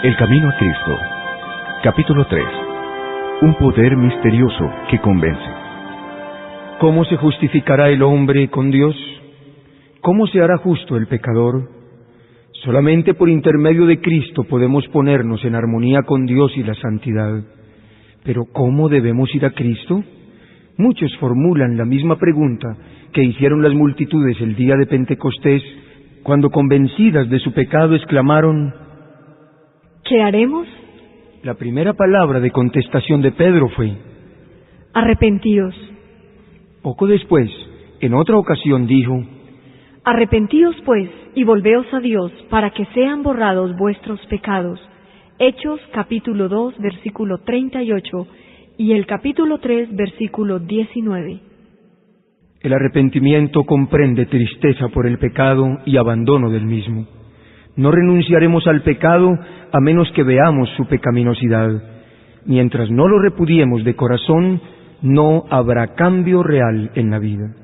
El camino a Cristo. Capítulo 3. Un poder misterioso que convence. ¿Cómo se justificará el hombre con Dios? ¿Cómo se hará justo el pecador? Solamente por intermedio de Cristo podemos ponernos en armonía con Dios y la santidad. Pero ¿cómo debemos ir a Cristo? Muchos formulan la misma pregunta que hicieron las multitudes el día de Pentecostés, cuando convencidas de su pecado exclamaron: ¿qué haremos? La primera palabra de contestación de Pedro fue: arrepentíos. Poco después, en otra ocasión dijo: arrepentíos pues, y volveos a Dios, para que sean borrados vuestros pecados. Hechos capítulo 2, versículo 38, y el capítulo 3, versículo 19. El arrepentimiento comprende tristeza por el pecado y abandono del mismo. No renunciaremos al pecado a menos que veamos su pecaminosidad. Mientras no lo repudiemos de corazón, no habrá cambio real en la vida.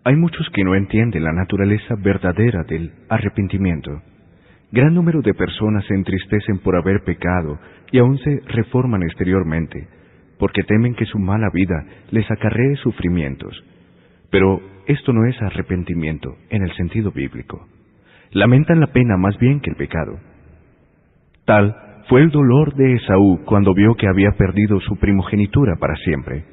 Hay muchos que no entienden la naturaleza verdadera del arrepentimiento. Gran número de personas se entristecen por haber pecado y aún se reforman exteriormente, porque temen que su mala vida les acarree sufrimientos. Pero esto no es arrepentimiento en el sentido bíblico. Lamentan la pena más bien que el pecado. Tal fue el dolor de Esaú cuando vio que había perdido su primogenitura para siempre.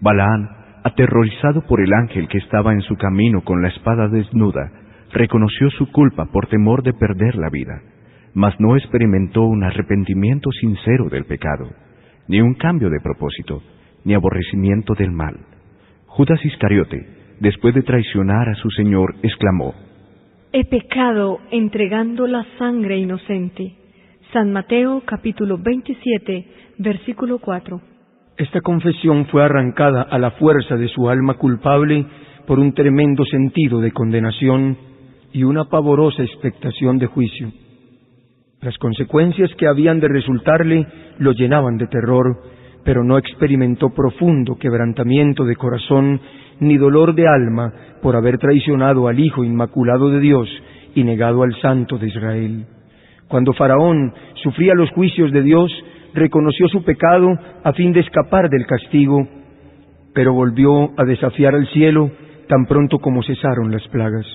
Balaán, aterrorizado por el ángel que estaba en su camino con la espada desnuda, reconoció su culpa por temor de perder la vida, mas no experimentó un arrepentimiento sincero del pecado, ni un cambio de propósito, ni aborrecimiento del mal. Judas Iscariote, después de traicionar a su Señor, exclamó: he pecado entregando la sangre inocente. San Mateo capítulo 27, versículo 4. Esta confesión fue arrancada a la fuerza de su alma culpable por un tremendo sentido de condenación y una pavorosa expectación de juicio. Las consecuencias que habían de resultarle lo llenaban de terror, pero no experimentó profundo quebrantamiento de corazón ni dolor de alma por haber traicionado al Hijo Inmaculado de Dios y negado al Santo de Israel. Cuando Faraón sufría los juicios de Dios, reconoció su pecado a fin de escapar del castigo, pero volvió a desafiar al cielo tan pronto como cesaron las plagas.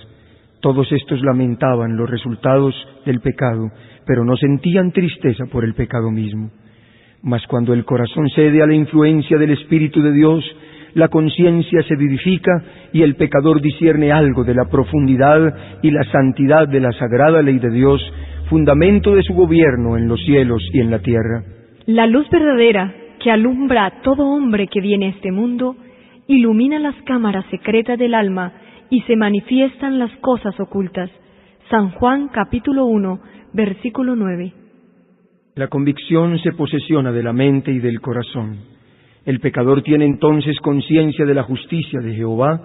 Todos estos lamentaban los resultados del pecado, pero no sentían tristeza por el pecado mismo. Mas cuando el corazón cede a la influencia del Espíritu de Dios, la conciencia se vivifica y el pecador discierne algo de la profundidad y la santidad de la sagrada ley de Dios, fundamento de su gobierno en los cielos y en la tierra. La luz verdadera que alumbra a todo hombre que viene a este mundo, ilumina las cámaras secretas del alma y se manifiestan las cosas ocultas. San Juan capítulo 1, versículo 9. La convicción se posesiona de la mente y del corazón. El pecador tiene entonces conciencia de la justicia de Jehová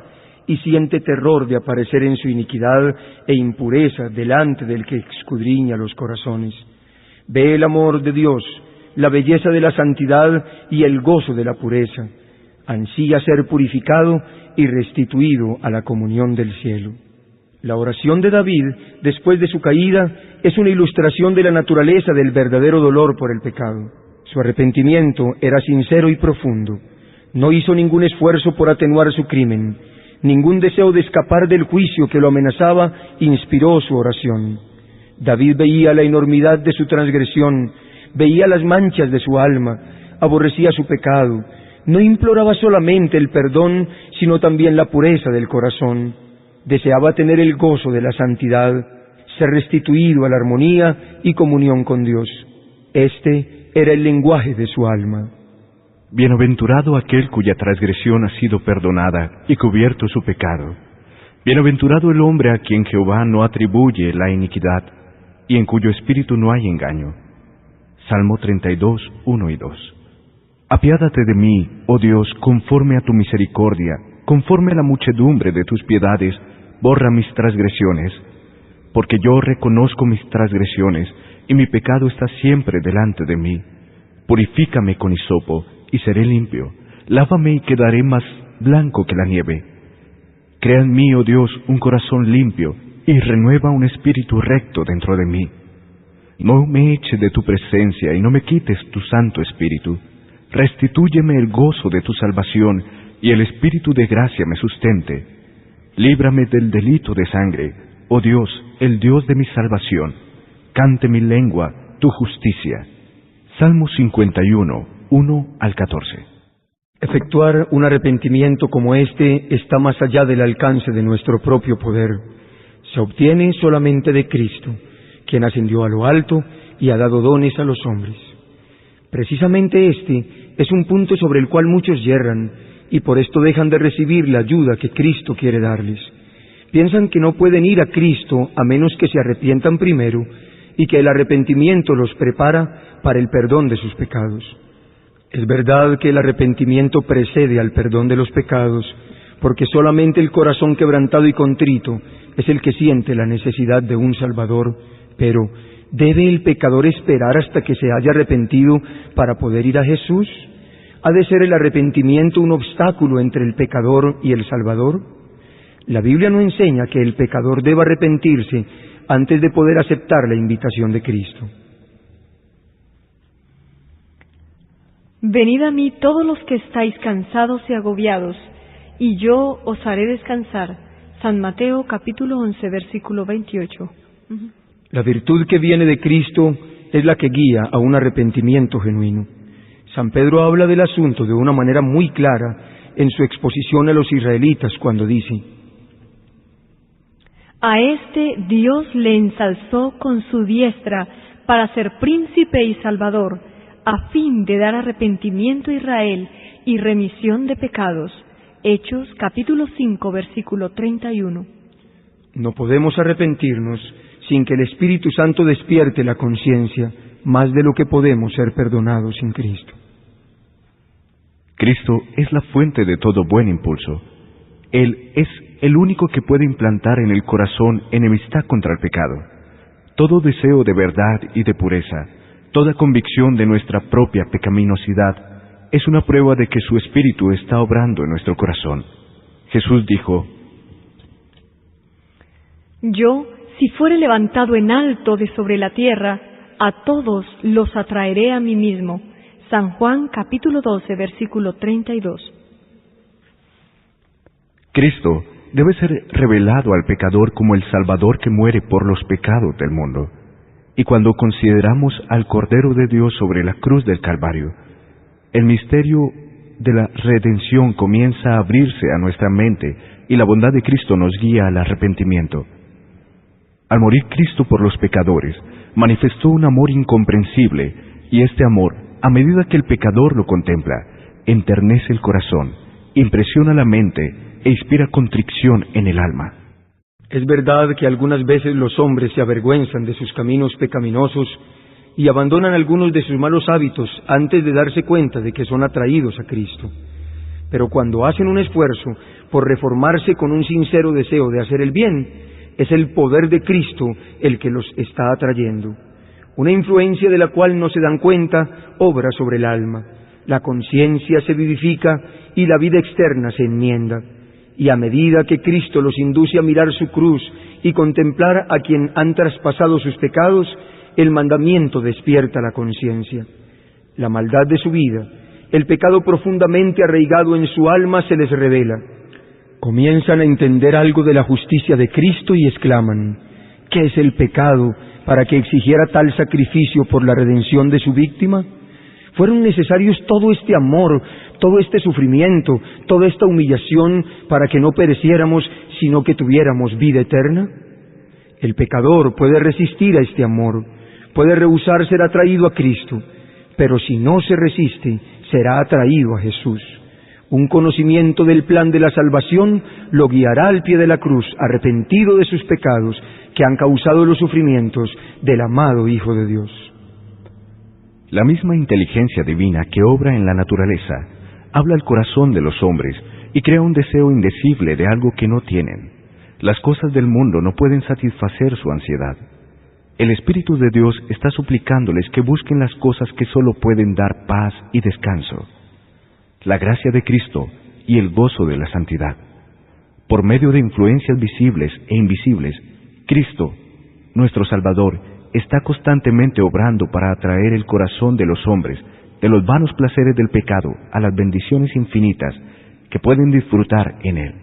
y siente terror de aparecer en su iniquidad e impureza delante del que escudriña los corazones. Ve el amor de Dios, la belleza de la santidad y el gozo de la pureza. Ansía ser purificado y restituido a la comunión del cielo. La oración de David, después de su caída, es una ilustración de la naturaleza del verdadero dolor por el pecado. Su arrepentimiento era sincero y profundo. No hizo ningún esfuerzo por atenuar su crimen. Ningún deseo de escapar del juicio que lo amenazaba inspiró su oración. David veía la enormidad de su transgresión, veía las manchas de su alma, aborrecía su pecado. No imploraba solamente el perdón, sino también la pureza del corazón. Deseaba tener el gozo de la santidad, ser restituido a la armonía y comunión con Dios. Este era el lenguaje de su alma. Bienaventurado aquel cuya transgresión ha sido perdonada y cubierto su pecado. Bienaventurado el hombre a quien Jehová no atribuye la iniquidad y en cuyo espíritu no hay engaño. Salmo 32, 1 y 2. Apiádate de mí, oh Dios, conforme a tu misericordia, conforme a la muchedumbre de tus piedades, borra mis transgresiones, porque yo reconozco mis transgresiones, y mi pecado está siempre delante de mí. Purifícame con hisopo, y seré limpio. Lávame y quedaré más blanco que la nieve. Crea en mí, oh Dios, un corazón limpio, y renueva un espíritu recto dentro de mí. No me eches de tu presencia y no me quites tu Santo Espíritu. Restitúyeme el gozo de tu salvación y el Espíritu de gracia me sustente. Líbrame del delito de sangre, oh Dios, el Dios de mi salvación. Cante mi lengua tu justicia. Salmo 51, 1 al 14. Efectuar un arrepentimiento como este está más allá del alcance de nuestro propio poder. Se obtiene solamente de Cristo, quien ascendió a lo alto y ha dado dones a los hombres. Precisamente este es un punto sobre el cual muchos yerran, y por esto dejan de recibir la ayuda que Cristo quiere darles. Piensan que no pueden ir a Cristo a menos que se arrepientan primero, y que el arrepentimiento los prepara para el perdón de sus pecados. Es verdad que el arrepentimiento precede al perdón de los pecados, porque solamente el corazón quebrantado y contrito es el que siente la necesidad de un Salvador, pero ¿debe el pecador esperar hasta que se haya arrepentido para poder ir a Jesús? ¿Ha de ser el arrepentimiento un obstáculo entre el pecador y el Salvador? La Biblia no enseña que el pecador deba arrepentirse antes de poder aceptar la invitación de Cristo. Venid a mí todos los que estáis cansados y agobiados, y yo os haré descansar. San Mateo capítulo 11, versículo 28. La virtud que viene de Cristo es la que guía a un arrepentimiento genuino. San Pedro habla del asunto de una manera muy clara en su exposición a los israelitas cuando dice: A este Dios le ensalzó con su diestra para ser príncipe y salvador, a fin de dar arrepentimiento a Israel y remisión de pecados. Hechos capítulo 5, versículo 31. No podemos arrepentirnos sin que el Espíritu Santo despierte la conciencia, más de lo que podemos ser perdonados sin Cristo. Cristo es la fuente de todo buen impulso. Él es el único que puede implantar en el corazón enemistad contra el pecado. Todo deseo de verdad y de pureza, toda convicción de nuestra propia pecaminosidad, es una prueba de que su Espíritu está obrando en nuestro corazón. Jesús dijo: Yo, si fuere levantado en alto de sobre la tierra, a todos los atraeré a mí mismo. San Juan capítulo 12, versículo 32. Cristo debe ser revelado al pecador como el Salvador que muere por los pecados del mundo. Y cuando consideramos al Cordero de Dios sobre la cruz del Calvario, el misterio de la redención comienza a abrirse a nuestra mente y la bondad de Cristo nos guía al arrepentimiento. Al morir Cristo por los pecadores, manifestó un amor incomprensible, y este amor, a medida que el pecador lo contempla, enternece el corazón, impresiona la mente e inspira contrición en el alma. Es verdad que algunas veces los hombres se avergüenzan de sus caminos pecaminosos y abandonan algunos de sus malos hábitos antes de darse cuenta de que son atraídos a Cristo. Pero cuando hacen un esfuerzo por reformarse con un sincero deseo de hacer el bien, es el poder de Cristo el que los está atrayendo. Una influencia de la cual no se dan cuenta obra sobre el alma. La conciencia se vivifica y la vida externa se enmienda. Y a medida que Cristo los induce a mirar su cruz y contemplar a quien han traspasado sus pecados, el mandamiento despierta la conciencia. La maldad de su vida, el pecado profundamente arraigado en su alma se les revela. Comienzan a entender algo de la justicia de Cristo y exclaman: ¿qué es el pecado para que exigiera tal sacrificio por la redención de su víctima? ¿Fueron necesarios todo este amor, todo este sufrimiento, toda esta humillación para que no pereciéramos, sino que tuviéramos vida eterna? El pecador puede resistir a este amor, puede rehusar ser atraído a Cristo, pero si no se resiste, será atraído a Jesús. Un conocimiento del plan de la salvación lo guiará al pie de la cruz, arrepentido de sus pecados que han causado los sufrimientos del amado Hijo de Dios. La misma inteligencia divina que obra en la naturaleza habla al corazón de los hombres y crea un deseo indecible de algo que no tienen. Las cosas del mundo no pueden satisfacer su ansiedad. El Espíritu de Dios está suplicándoles que busquen las cosas que solo pueden dar paz y descanso: la gracia de Cristo y el gozo de la santidad. Por medio de influencias visibles e invisibles, Cristo, nuestro Salvador, está constantemente obrando para atraer el corazón de los hombres de los vanos placeres del pecado a las bendiciones infinitas que pueden disfrutar en él.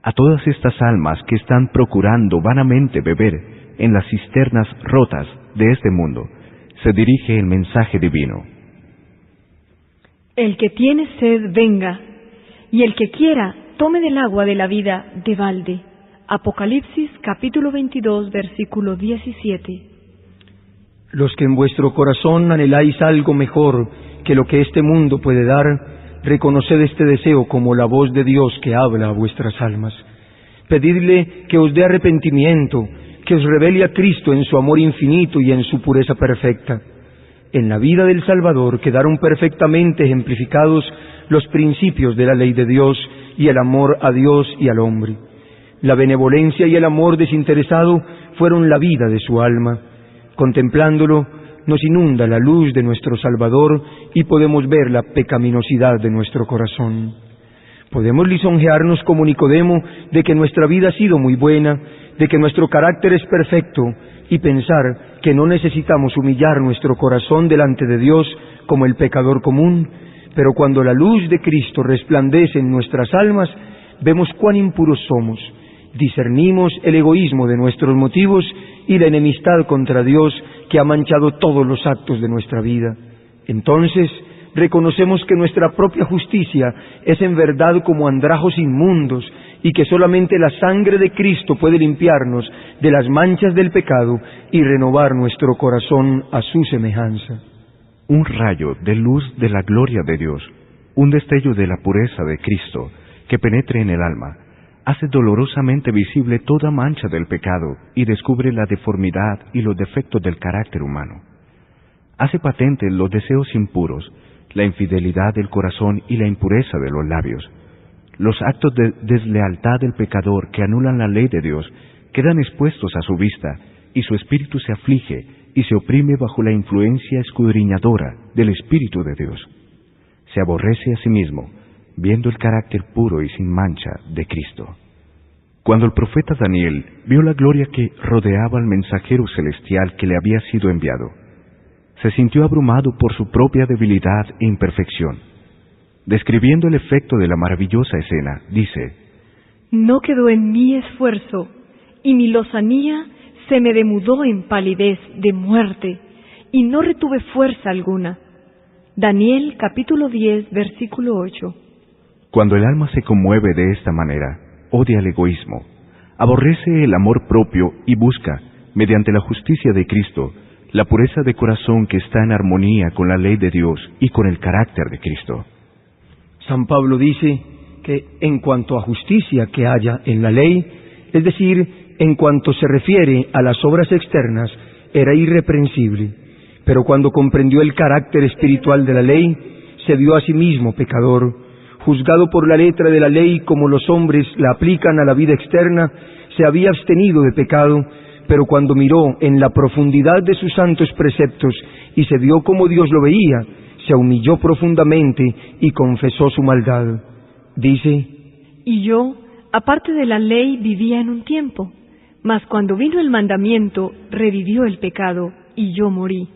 A todas estas almas que están procurando vanamente beber en las cisternas rotas de este mundo, se dirige el mensaje divino. El que tiene sed, venga, y el que quiera, tome del agua de la vida de balde. Apocalipsis capítulo 22, versículo 17. Los que en vuestro corazón anheláis algo mejor que lo que este mundo puede dar, reconoced este deseo como la voz de Dios que habla a vuestras almas. Pedidle que os dé arrepentimiento, que os revele a Cristo en su amor infinito y en su pureza perfecta. En la vida del Salvador quedaron perfectamente ejemplificados los principios de la ley de Dios y el amor a Dios y al hombre. La benevolencia y el amor desinteresado fueron la vida de su alma. Contemplándolo, nos inunda la luz de nuestro Salvador y podemos ver la pecaminosidad de nuestro corazón. Podemos lisonjearnos como Nicodemo de que nuestra vida ha sido muy buena, de que nuestro carácter es perfecto, y pensar que no necesitamos humillar nuestro corazón delante de Dios como el pecador común, pero cuando la luz de Cristo resplandece en nuestras almas, vemos cuán impuros somos, discernimos el egoísmo de nuestros motivos y la enemistad contra Dios que ha manchado todos los actos de nuestra vida. Entonces, reconocemos que nuestra propia justicia es en verdad como andrajos inmundos y que solamente la sangre de Cristo puede limpiarnos de las manchas del pecado y renovar nuestro corazón a su semejanza. Un rayo de luz de la gloria de Dios, un destello de la pureza de Cristo que penetre en el alma, hace dolorosamente visible toda mancha del pecado y descubre la deformidad y los defectos del carácter humano. Hace patentes los deseos impuros, la infidelidad del corazón y la impureza de los labios. Los actos de deslealtad del pecador que anulan la ley de Dios quedan expuestos a su vista y su espíritu se aflige y se oprime bajo la influencia escudriñadora del Espíritu de Dios. Se aborrece a sí mismo, viendo el carácter puro y sin mancha de Cristo. Cuando el profeta Daniel vio la gloria que rodeaba al mensajero celestial que le había sido enviado, se sintió abrumado por su propia debilidad e imperfección. Describiendo el efecto de la maravillosa escena, dice: No quedó en mí esfuerzo, y mi lozanía se me demudó en palidez de muerte, y no retuve fuerza alguna. Daniel capítulo 10, versículo 8. Cuando el alma se conmueve de esta manera, odia el egoísmo, aborrece el amor propio y busca, mediante la justicia de Cristo, la pureza de corazón que está en armonía con la ley de Dios y con el carácter de Cristo. San Pablo dice que en cuanto a justicia que haya en la ley, es decir, en cuanto se refiere a las obras externas, era irreprensible, pero cuando comprendió el carácter espiritual de la ley, se vio a sí mismo pecador. Juzgado por la letra de la ley como los hombres la aplican a la vida externa, se había abstenido de pecado, pero cuando miró en la profundidad de sus santos preceptos y se vio como Dios lo veía, se humilló profundamente y confesó su maldad. Dice: Y yo, aparte de la ley, vivía en un tiempo, mas cuando vino el mandamiento, revivió el pecado, y yo morí.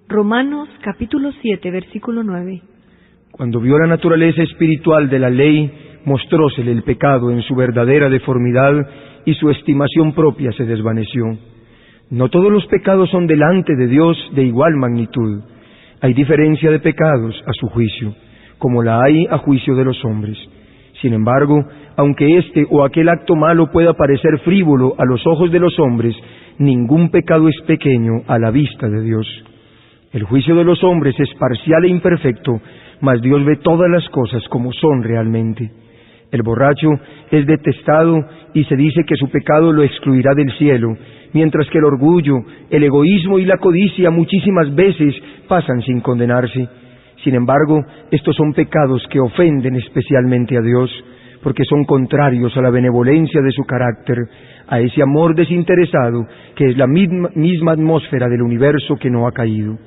Romanos capítulo 7, versículo 9. Cuando vio la naturaleza espiritual de la ley, mostrósele el pecado en su verdadera deformidad y su estimación propia se desvaneció. No todos los pecados son delante de Dios de igual magnitud. Hay diferencia de pecados a su juicio, como la hay a juicio de los hombres. Sin embargo, aunque este o aquel acto malo pueda parecer frívolo a los ojos de los hombres, ningún pecado es pequeño a la vista de Dios. El juicio de los hombres es parcial e imperfecto, mas Dios ve todas las cosas como son realmente. El borracho es detestado y se dice que su pecado lo excluirá del cielo, mientras que el orgullo, el egoísmo y la codicia muchísimas veces pasan sin condenarse. Sin embargo, estos son pecados que ofenden especialmente a Dios, porque son contrarios a la benevolencia de su carácter, a ese amor desinteresado que es la misma atmósfera del universo que no ha caído.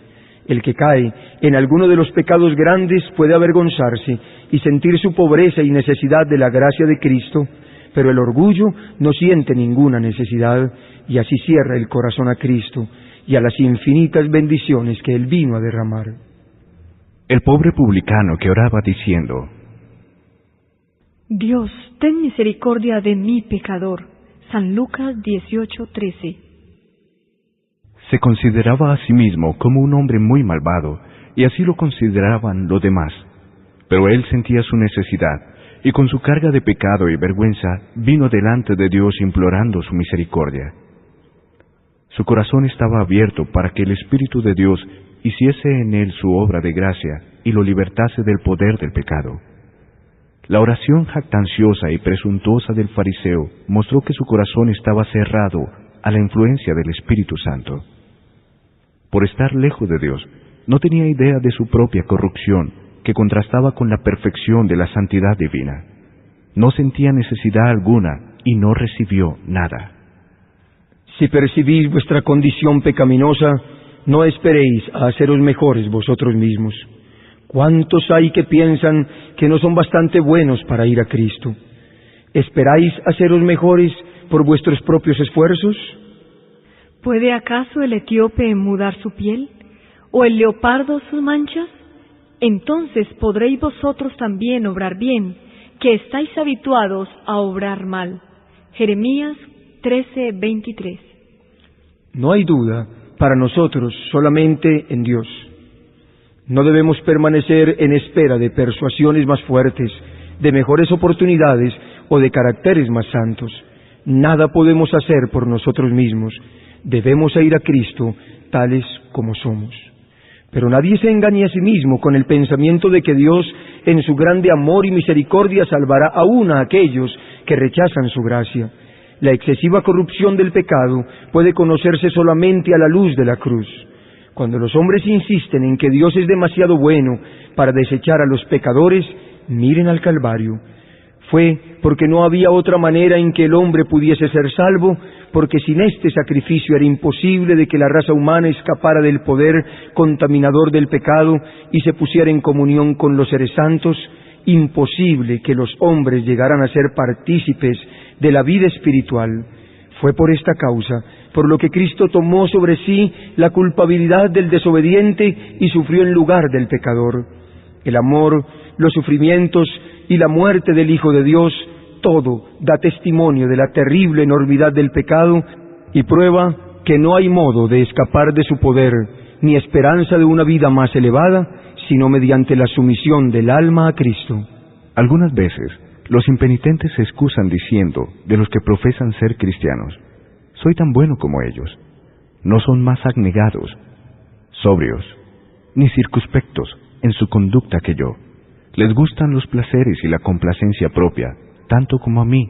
El que cae en alguno de los pecados grandes puede avergonzarse y sentir su pobreza y necesidad de la gracia de Cristo, pero el orgullo no siente ninguna necesidad y así cierra el corazón a Cristo y a las infinitas bendiciones que Él vino a derramar. El pobre publicano que oraba diciendo: Dios, ten misericordia de mí, pecador. San Lucas 18:13. Se consideraba a sí mismo como un hombre muy malvado, y así lo consideraban los demás. Pero él sentía su necesidad, y con su carga de pecado y vergüenza vino delante de Dios implorando su misericordia. Su corazón estaba abierto para que el Espíritu de Dios hiciese en él su obra de gracia y lo libertase del poder del pecado. La oración jactanciosa y presuntuosa del fariseo mostró que su corazón estaba cerrado a la influencia del Espíritu Santo. Por estar lejos de Dios, no tenía idea de su propia corrupción, que contrastaba con la perfección de la santidad divina. No sentía necesidad alguna y no recibió nada. Si percibís vuestra condición pecaminosa, no esperéis a haceros mejores vosotros mismos. ¿Cuántos hay que piensan que no son bastante buenos para ir a Cristo? ¿Esperáis haceros mejores por vuestros propios esfuerzos? ¿Puede acaso el etíope mudar su piel? ¿O el leopardo sus manchas? Entonces podréis vosotros también obrar bien, que estáis habituados a obrar mal. Jeremías 13:23. No hay duda para nosotros solamente en Dios. No debemos permanecer en espera de persuasiones más fuertes, de mejores oportunidades o de caracteres más santos. Nada podemos hacer por nosotros mismos. Debemos ir a Cristo tales como somos. Pero nadie se engañe a sí mismo con el pensamiento de que Dios, en su grande amor y misericordia, salvará aún a aquellos que rechazan su gracia. La excesiva corrupción del pecado puede conocerse solamente a la luz de la cruz. Cuando los hombres insisten en que Dios es demasiado bueno para desechar a los pecadores, miren al Calvario. Fue porque no había otra manera en que el hombre pudiese ser salvo, porque sin este sacrificio era imposible de que la raza humana escapara del poder contaminador del pecado y se pusiera en comunión con los seres santos, imposible que los hombres llegaran a ser partícipes de la vida espiritual. Fue por esta causa por lo que Cristo tomó sobre sí la culpabilidad del desobediente y sufrió en lugar del pecador. El amor, los sufrimientos y la muerte del Hijo de Dios, todo da testimonio de la terrible enormidad del pecado y prueba que no hay modo de escapar de su poder, ni esperanza de una vida más elevada, sino mediante la sumisión del alma a Cristo. Algunas veces, los impenitentes se excusan diciendo de los que profesan ser cristianos: soy tan bueno como ellos. No son más abnegados, sobrios, ni circunspectos en su conducta que yo. Les gustan los placeres y la complacencia propia, tanto como a mí.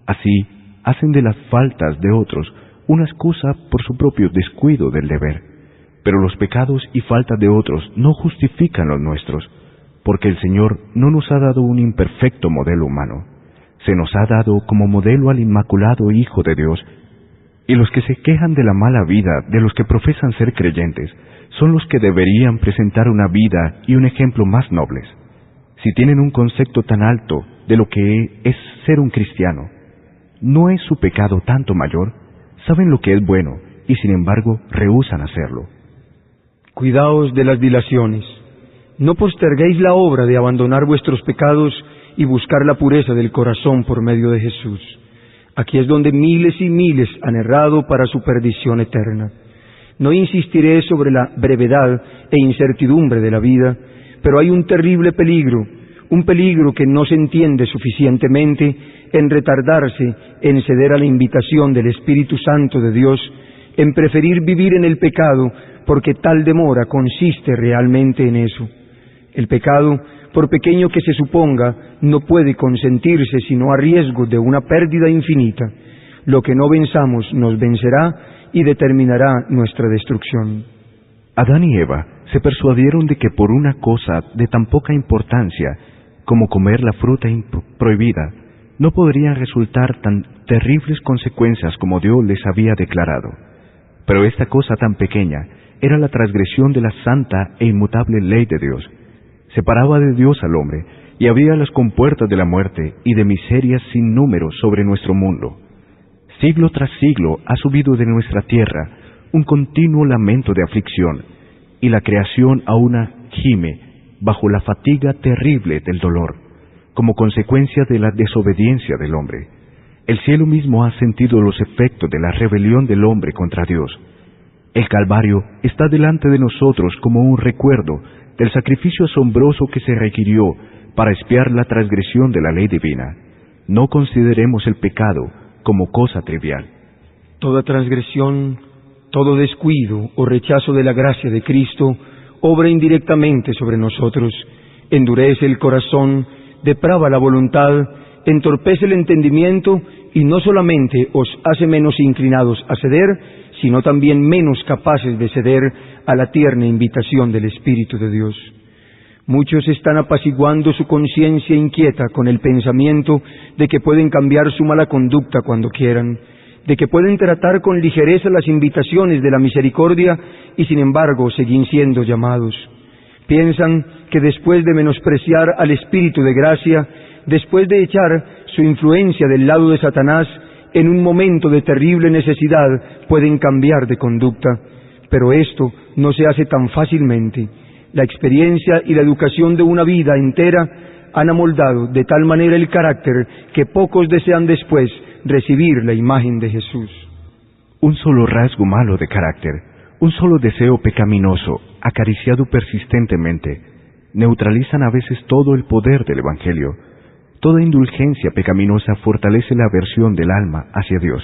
Así, hacen de las faltas de otros una excusa por su propio descuido del deber. Pero los pecados y faltas de otros no justifican los nuestros, porque el Señor no nos ha dado un imperfecto modelo humano. Se nos ha dado como modelo al inmaculado Hijo de Dios, y los que se quejan de la mala vida de los que profesan ser creyentes son los que deberían presentar una vida y un ejemplo más nobles. Si tienen un concepto tan alto de lo que es ser un cristiano, ¿no es su pecado tanto mayor? Saben lo que es bueno y sin embargo rehúsan hacerlo. Cuidaos de las dilaciones. No posterguéis la obra de abandonar vuestros pecados y buscar la pureza del corazón por medio de Jesús. Aquí es donde miles y miles han errado para su perdición eterna. No insistiré sobre la brevedad e incertidumbre de la vida, pero hay un terrible peligro, un peligro que no se entiende suficientemente en retardarse en ceder a la invitación del Espíritu Santo de Dios, en preferir vivir en el pecado, porque tal demora consiste realmente en eso. El pecado, por pequeño que se suponga, no puede consentirse sino a riesgo de una pérdida infinita. Lo que no venzamos nos vencerá y determinará nuestra destrucción. Adán y Eva se persuadieron de que por una cosa de tan poca importancia como comer la fruta prohibida, no podrían resultar tan terribles consecuencias como Dios les había declarado. Pero esta cosa tan pequeña era la transgresión de la santa e inmutable ley de Dios. Separaba de Dios al hombre y abría las compuertas de la muerte y de miserias sin número sobre nuestro mundo. Siglo tras siglo ha subido de nuestra tierra un continuo lamento de aflicción, y la creación aún gime bajo la fatiga terrible del dolor, como consecuencia de la desobediencia del hombre. El cielo mismo ha sentido los efectos de la rebelión del hombre contra Dios. El Calvario está delante de nosotros como un recuerdo del sacrificio asombroso que se requirió para expiar la transgresión de la ley divina. No consideremos el pecado como cosa trivial. Toda transgresión, todo descuido o rechazo de la gracia de Cristo obra indirectamente sobre nosotros, endurece el corazón, deprava la voluntad, entorpece el entendimiento y no solamente os hace menos inclinados a ceder, sino también menos capaces de ceder a la tierna invitación del Espíritu de Dios. Muchos están apaciguando su conciencia inquieta con el pensamiento de que pueden cambiar su mala conducta cuando quieran, de que pueden tratar con ligereza las invitaciones de la misericordia y sin embargo seguir siendo llamados. Piensan que después de menospreciar al Espíritu de gracia, después de echar su influencia del lado de Satanás, en un momento de terrible necesidad pueden cambiar de conducta, pero esto no se hace tan fácilmente. La experiencia y la educación de una vida entera han amoldado de tal manera el carácter que pocos desean después recibir la imagen de Jesús. Un solo rasgo malo de carácter, un solo deseo pecaminoso, acariciado persistentemente, neutralizan a veces todo el poder del Evangelio. Toda indulgencia pecaminosa fortalece la aversión del alma hacia Dios.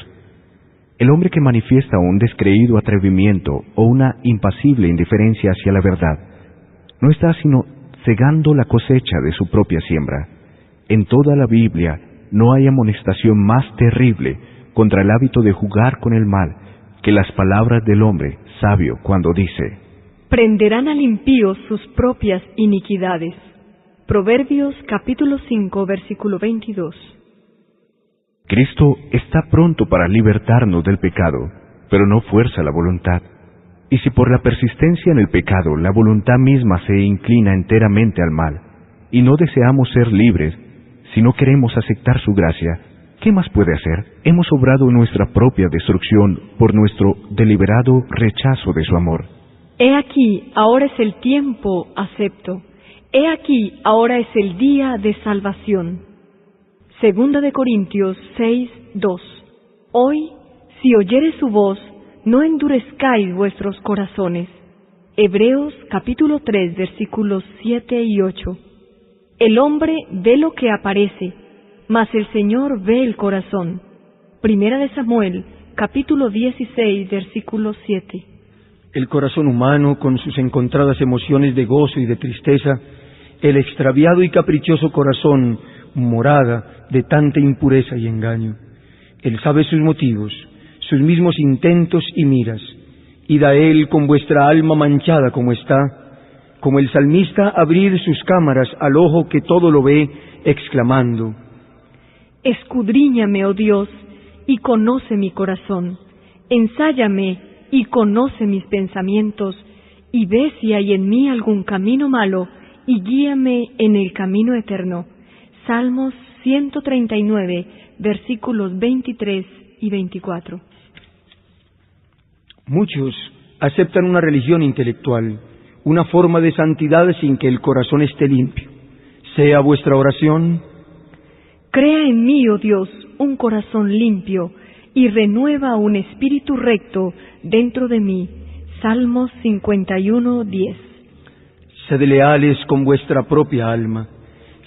El hombre que manifiesta un descreído atrevimiento o una impasible indiferencia hacia la verdad, no está sino cegando la cosecha de su propia siembra. En toda la Biblia no hay amonestación más terrible contra el hábito de jugar con el mal que las palabras del hombre sabio cuando dice: prenderán al impío sus propias iniquidades. Proverbios capítulo 5, versículo 22. Cristo está pronto para libertarnos del pecado, pero no fuerza la voluntad. Y si por la persistencia en el pecado la voluntad misma se inclina enteramente al mal, y no deseamos ser libres, si no queremos aceptar su gracia, ¿qué más puede hacer? Hemos obrado nuestra propia destrucción por nuestro deliberado rechazo de su amor. He aquí, ahora es el tiempo acepto. He aquí, ahora es el día de salvación. Segunda de Corintios 6, 2. Hoy, si oyeres su voz, no endurezcáis vuestros corazones. Hebreos capítulo 3, versículos 7 y 8. El hombre ve lo que aparece, mas el Señor ve el corazón. Primera de Samuel capítulo 16, versículo 7. El corazón humano, con sus encontradas emociones de gozo y de tristeza, el extraviado y caprichoso corazón, morada de tanta impureza y engaño. Él sabe sus motivos, sus mismos intentos y miras. Id a Él con vuestra alma manchada como está, como el salmista abrir sus cámaras al ojo que todo lo ve, exclamando: escudriñame, oh Dios, y conoce mi corazón. Ensáyame y conoce mis pensamientos, y ve si hay en mí algún camino malo, y guíame en el camino eterno. Salmos 139, versículos 23 y 24. Muchos aceptan una religión intelectual, una forma de santidad sin que el corazón esté limpio. Sea vuestra oración: crea en mí, oh Dios, un corazón limpio, y renueva un espíritu recto dentro de mí. Salmos 51, 10. Sed leales con vuestra propia alma.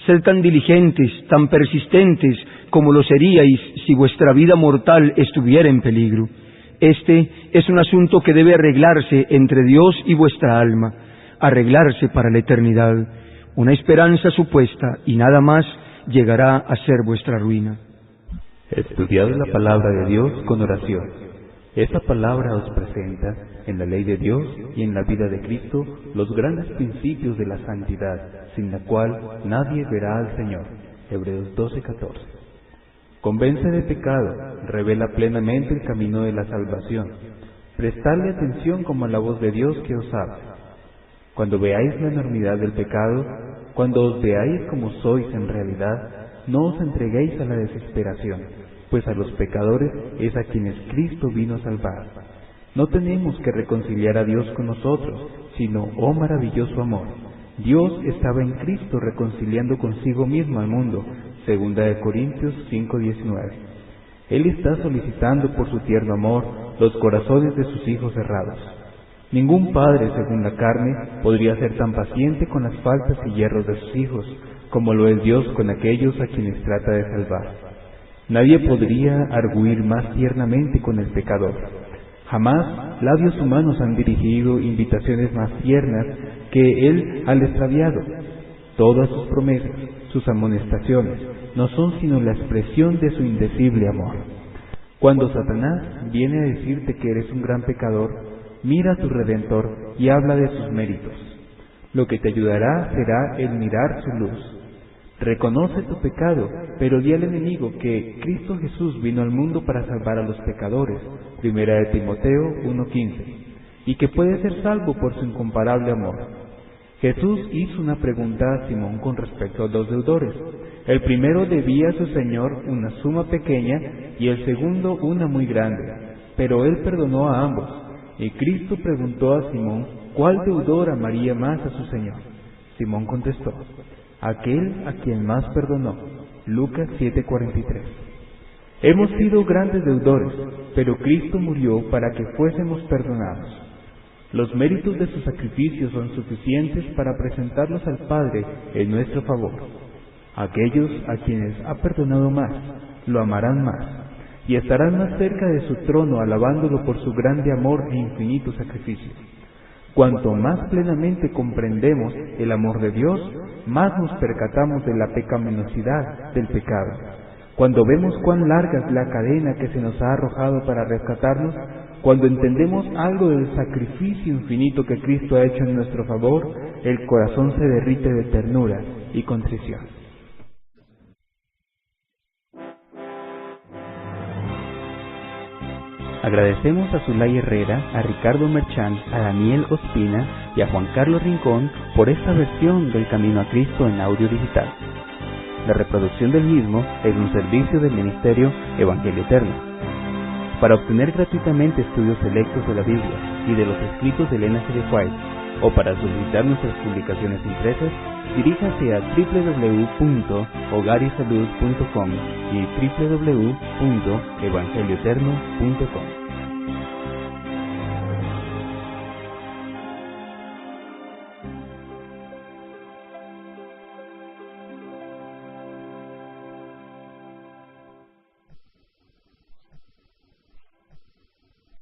Sed tan diligentes, tan persistentes como lo seríais si vuestra vida mortal estuviera en peligro. Este es un asunto que debe arreglarse entre Dios y vuestra alma, arreglarse para la eternidad. Una esperanza supuesta y nada más llegará a ser vuestra ruina. Estudiad la palabra de Dios con oración. Esta palabra os presenta, en la ley de Dios y en la vida de Cristo, los grandes principios de la santidad, sin la cual nadie verá al Señor. Hebreos 12:14. Convence de pecado, revela plenamente el camino de la salvación. Prestadle atención como a la voz de Dios que os habla. Cuando veáis la enormidad del pecado, cuando os veáis como sois en realidad, no os entreguéis a la desesperación, pues a los pecadores es a quienes Cristo vino a salvar. No tenemos que reconciliar a Dios con nosotros, sino, oh maravilloso amor, Dios estaba en Cristo reconciliando consigo mismo al mundo, 2 Corintios 5:19. Él está solicitando por su tierno amor los corazones de sus hijos errados. Ningún padre, según la carne, podría ser tan paciente con las faltas y hierros de sus hijos, como lo es Dios con aquellos a quienes trata de salvar. Nadie podría arguir más tiernamente con el pecador. Jamás labios humanos han dirigido invitaciones más tiernas que Él al extraviado. Todas sus promesas, sus amonestaciones, no son sino la expresión de su indecible amor. Cuando Satanás viene a decirte que eres un gran pecador, mira a tu Redentor y habla de sus méritos. Lo que te ayudará será el mirar su luz. Reconoce tu pecado, pero di al enemigo que Cristo Jesús vino al mundo para salvar a los pecadores, 1 Timoteo 1:15, y que puede ser salvo por su incomparable amor. Jesús hizo una pregunta a Simón con respecto a dos deudores. El primero debía a su Señor una suma pequeña y el segundo una muy grande, pero Él perdonó a ambos. Y Cristo preguntó a Simón cuál deudor amaría más a su Señor. Simón contestó: aquel a quien más perdonó. Lucas 7:43. Hemos sido grandes deudores, pero Cristo murió para que fuésemos perdonados. Los méritos de su sacrificio son suficientes para presentarlos al Padre en nuestro favor. Aquellos a quienes ha perdonado más, lo amarán más, y estarán más cerca de su trono alabándolo por su grande amor e infinito sacrificio. Cuanto más plenamente comprendemos el amor de Dios, más nos percatamos de la pecaminosidad del pecado. Cuando vemos cuán larga es la cadena que se nos ha arrojado para rescatarnos, cuando entendemos algo del sacrificio infinito que Cristo ha hecho en nuestro favor, el corazón se derrite de ternura y contrición. Agradecemos a Zulay Herrera, a Ricardo Merchán, a Daniel Ospina y a Juan Carlos Rincón por esta versión del Camino a Cristo en audio digital. La reproducción del mismo es un servicio del Ministerio Evangelio Eterno. Para obtener gratuitamente estudios selectos de la Biblia y de los escritos de Elena G. de White, o para solicitar nuestras publicaciones impresas, diríjase a www.hogarisalud.com y www.evangelioeterno.com.